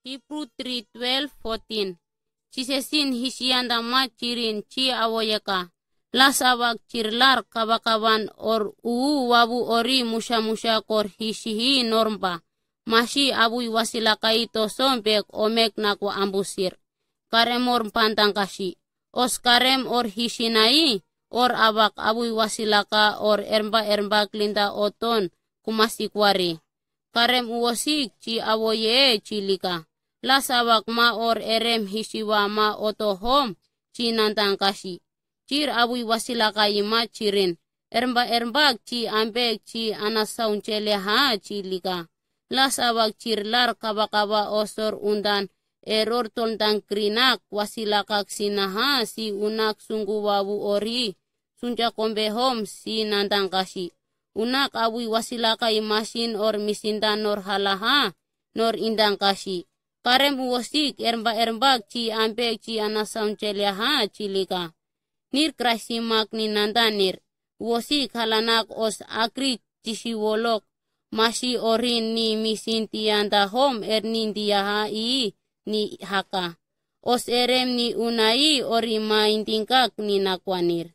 Hebrew 3:12-14. Chisesin hisianda machirin chi awoyeka. Lasabak chirlar kabakaban or wabu ori musha kor hisihi norma. Mashi abui wasilakaito sompek omek nakwa ambusir. Karemor pantangkashi. Os karem or hisinai or abak abui wasilaka or erba klinda oton kumasikwari. Karem uwosik chi awoye chilika. Lasabak ma or erem hisiwa ma otohom chi nantangkashi. Chir abui wasilaka ima chirin. Erba chi ambek chi anasaunchele ha chilika. Lasabak chirlar kabakaba osor undan error toltang krinak wasilakak sinaha si unak sunggu wabu ori sunja kombehom si nantangkashi. Unak abui wasilaka imasin or misinda nor halaha nor indangkashi. Karem uwosik erba chi ambek chi anasaunchele ha chilika. Nir krasimak ni nandanir. Uwosik halanak os akri tisiwolok. Masi orin ni misintianda hom ernindiaha ni haka. Os erem ni unai ori maintingkak ni nakwanir.